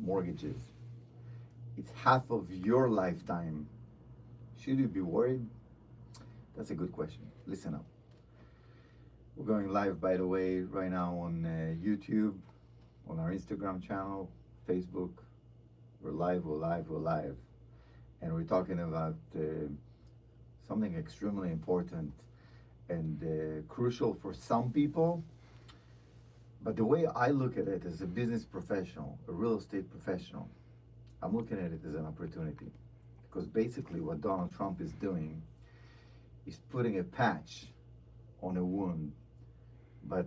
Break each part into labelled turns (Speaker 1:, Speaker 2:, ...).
Speaker 1: mortgages. It's half of your lifetime. Should you be worried? That's a good question. Listen up. We're going live, by the way, right now on YouTube, on our Instagram channel, Facebook. We're live, we're live, we're live. And we're talking about something extremely important and crucial for some people. But the way I look at it as a business professional, a real estate professional, I'm looking at it as an opportunity. Because basically what Donald Trump is doing is putting a patch on a wound. But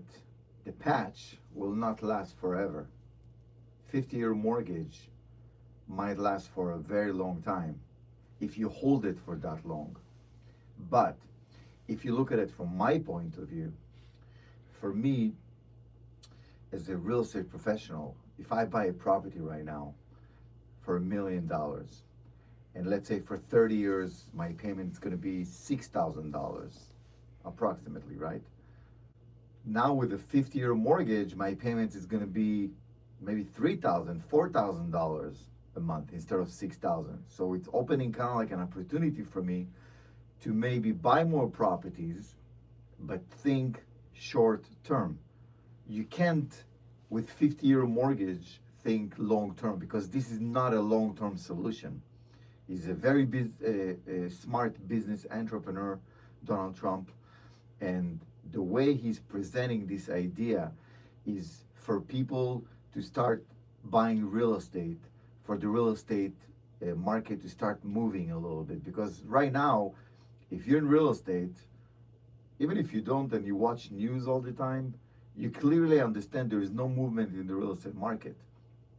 Speaker 1: the patch will not last forever. 50-year mortgage might last for a very long time if you hold it for that long. But if you look at it from my point of view, for me, as a real estate professional, if I buy a property right now for $1 million, and let's say for 30 years, my payment is going to be $6,000, approximately, right? Now with a 50-year mortgage, my payment is going to be maybe $3,000, $4,000 a month instead of $6,000. So it's opening kind of like an opportunity for me to maybe buy more properties, but think short term. You can't, with 50-year mortgage, think long term, because this is not a long term solution. He's a very smart business entrepreneur, Donald Trump, and the way he's presenting this idea is for people to start buying real estate, for the real estate market to start moving a little bit. Because right now, if you're in real estate, even if you don't and you watch news all the time, you clearly understand there is no movement in the real estate market.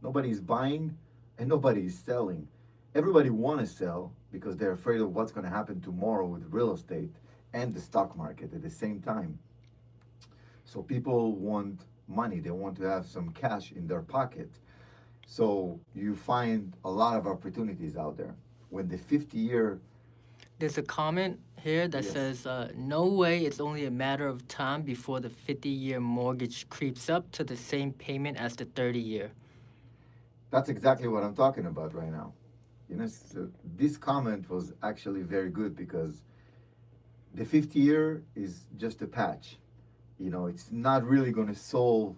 Speaker 1: Nobody is buying and nobody is selling. Everybody want to sell because they're afraid of what's going to happen tomorrow with real estate and the stock market at the same time. So people want money, they want to have some cash in their pocket. So you find a lot of opportunities out there. When the 50-year,
Speaker 2: There's a comment here that
Speaker 1: yes,
Speaker 2: says, no way it's only a matter of time before the 50-year mortgage creeps up to the same payment as the 30-year.
Speaker 1: that's exactly what I'm talking about right now. You know, so this comment was actually very good because the 50-year is just a patch. You know, it's not really going to solve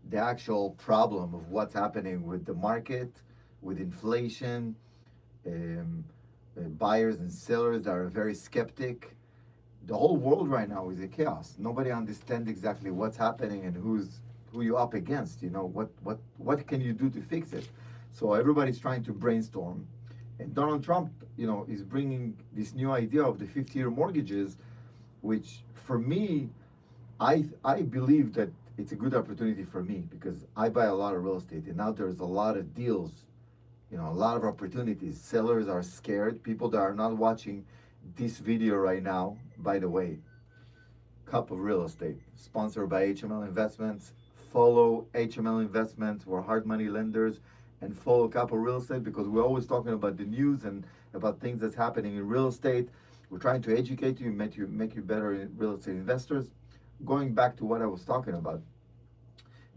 Speaker 1: the actual problem of what's happening with the market, with inflation, um, buyers and sellers that are very skeptic. The whole world right now is a chaos. Nobody understands exactly what's happening and who you're up against. You know, what can you do to fix it? So everybody's trying to brainstorm, and Donald Trump, you know, is bringing this new idea of the 50-year mortgages, which for me, I believe that it's a good opportunity for me because I buy a lot of real estate and now there's a lot of deals, you know, a lot of opportunities. Sellers are scared. People that are not watching this video right now, by the way, Cup of Real Estate, sponsored by HML Investments. Follow HML Investments. We're hard money lenders, and follow Cup of Real Estate because we're always talking about the news and about things that's happening in real estate. We're trying to educate you, make you better real estate investors. Going back to what I was talking about,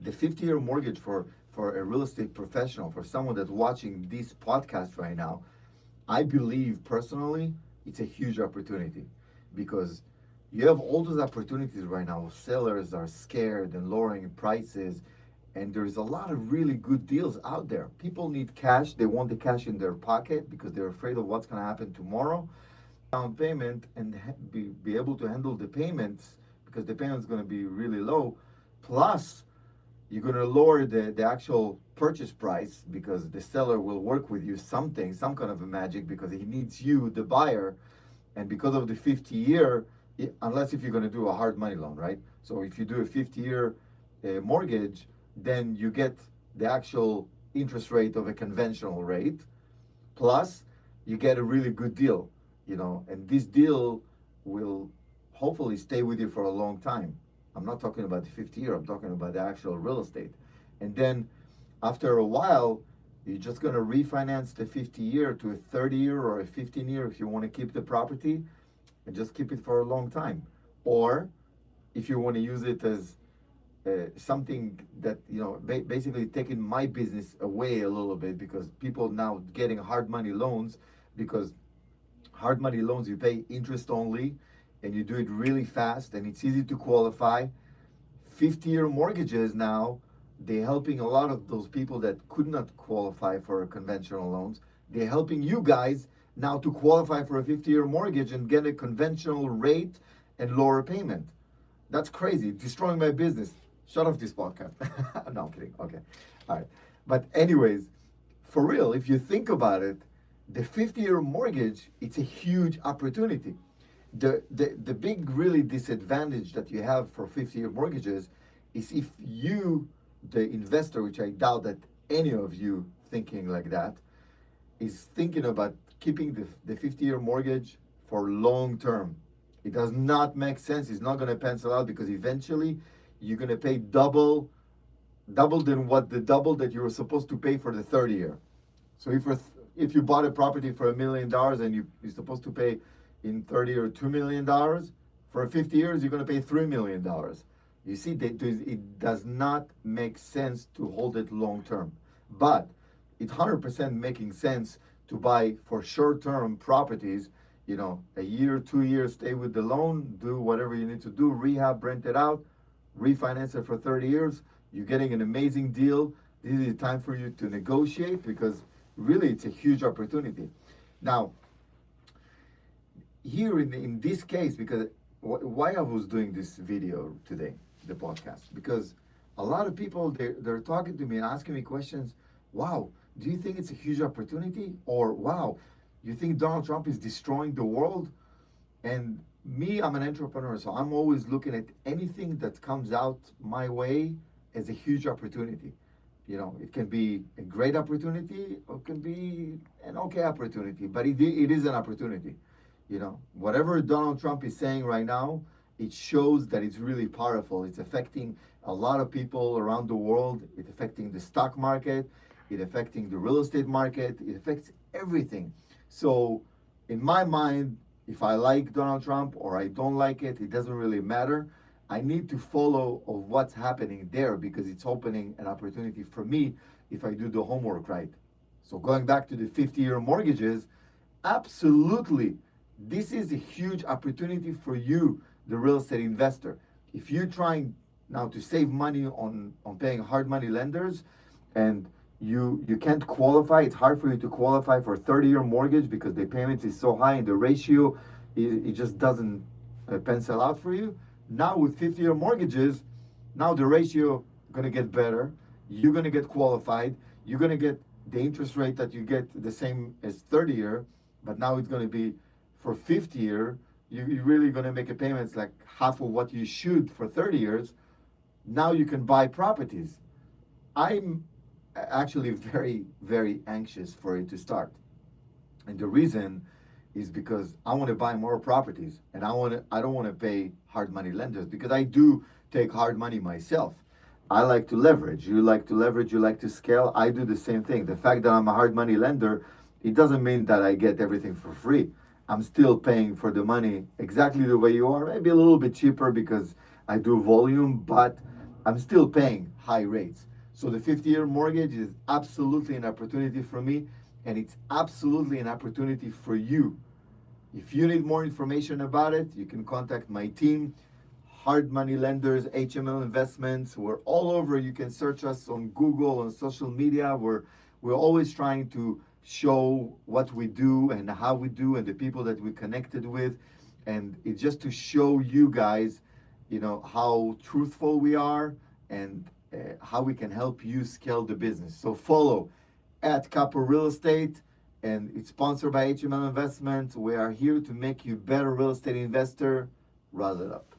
Speaker 1: the 50-year mortgage for a real estate professional, for someone that's watching this podcast right now, I believe personally it's a huge opportunity because you have all those opportunities right now. Sellers are scared and lowering prices, and there's a lot of really good deals out there. People need cash. They want the cash in their pocket because they're afraid of what's going to happen tomorrow. Down payment and be able to handle the payments because the payment is going to be really low. Plus, you're going to lower the actual purchase price because the seller will work with you something, some kind of a magic because he needs you, the buyer. And because of the 50-year, unless if you're going to do a hard money loan, right? So if you do a 50-year mortgage, then you get the actual interest rate of a conventional rate. Plus, you get a really good deal, you know, and this deal will hopefully stay with you for a long time. I'm not talking about the 50-year, I'm talking about the actual real estate. And then after a while, you're just going to refinance the 50-year to a 30-year or a 15-year if you want to keep the property and just keep it for a long time. Or if you want to use it as something that, basically taking my business away a little bit, because people now getting hard money loans, because hard money loans you pay interest only, and you do it really fast, and it's easy to qualify. 50-year mortgages now, they're helping a lot of those people that could not qualify for conventional loans. They're helping you guys now to qualify for a 50-year mortgage and get a conventional rate and lower payment. That's crazy. Destroying my business. Shut off this podcast. No, I'm kidding. Okay. All right. But anyways, for real, if you think about it, the 50-year mortgage, it's a huge opportunity. The big really disadvantage that you have for 50-year mortgages is if you, the investor, which I doubt that any of you thinking like that, is thinking about keeping the 50-year mortgage for long term. It does not make sense. It's not going to pencil out, because eventually you're going to pay double than what the double that you were supposed to pay for the 30-year. So if you bought a property for $1 million and you're supposed to pay in 30 or $2 million, for 50 years you're going to pay $3 million. You see, it does not make sense to hold it long term. But it's 100% making sense to buy for short-term properties, a year, 2 years, stay with the loan, do whatever you need to do, rehab, rent it out, refinance it for 30 years. You're getting an amazing deal. This is the time for you to negotiate, because really it's a huge opportunity. Now, here in this case, because why I was doing this video today, the podcast, because a lot of people, they're talking to me and asking me questions. Wow, do you think it's a huge opportunity? Or wow, you think Donald Trump is destroying the world? And me, I'm an entrepreneur, so I'm always looking at anything that comes out my way as a huge opportunity. It can be a great opportunity, or it can be an okay opportunity, but it is an opportunity. Whatever Donald Trump is saying right now, it shows that it's really powerful. It's affecting a lot of people around the world. It's affecting the stock market. It's affecting the real estate market. It affects everything. So in my mind, if I like Donald Trump or I don't like it, it doesn't really matter. I need to follow of what's happening there, because it's opening an opportunity for me if I do the homework right. So going back to the 50-year mortgages, absolutely, this is a huge opportunity for you, the real estate investor. If you're trying now to save money on paying hard money lenders, and you can't qualify, it's hard for you to qualify for a 30-year mortgage because the payments is so high and the ratio, it just doesn't pencil out for you. Now with 50-year mortgages, now the ratio going to get better. You're going to get qualified. You're going to get the interest rate that you get the same as 30-year, but now it's going to be for 50-year. You're really going to make a payments like half of what you should for 30 years. Now you can buy properties. I'm actually very, very anxious for it to start. And the reason is because I want to buy more properties, and I don't want to pay hard money lenders, because I do take hard money myself. I like to leverage. You like to leverage, you like to scale. I do the same thing. The fact that I'm a hard money lender, it doesn't mean that I get everything for free. I'm still paying for the money exactly the way you are, maybe a little bit cheaper because I do volume, but I'm still paying high rates. So the 50-year mortgage is absolutely an opportunity for me, and it's absolutely an opportunity for you. If you need more information about it, you can contact my team, Hard Money Lenders, HML Investments. We're all over. You can search us on Google, on social media. We're always trying to show what we do and how we do and the people that we connected with. And it's just to show you guys, how truthful we are and how we can help you scale the business. So follow at Capo Real Estate, and it's sponsored by HML Investment. We are here to make you a better real estate investor. Rise it up.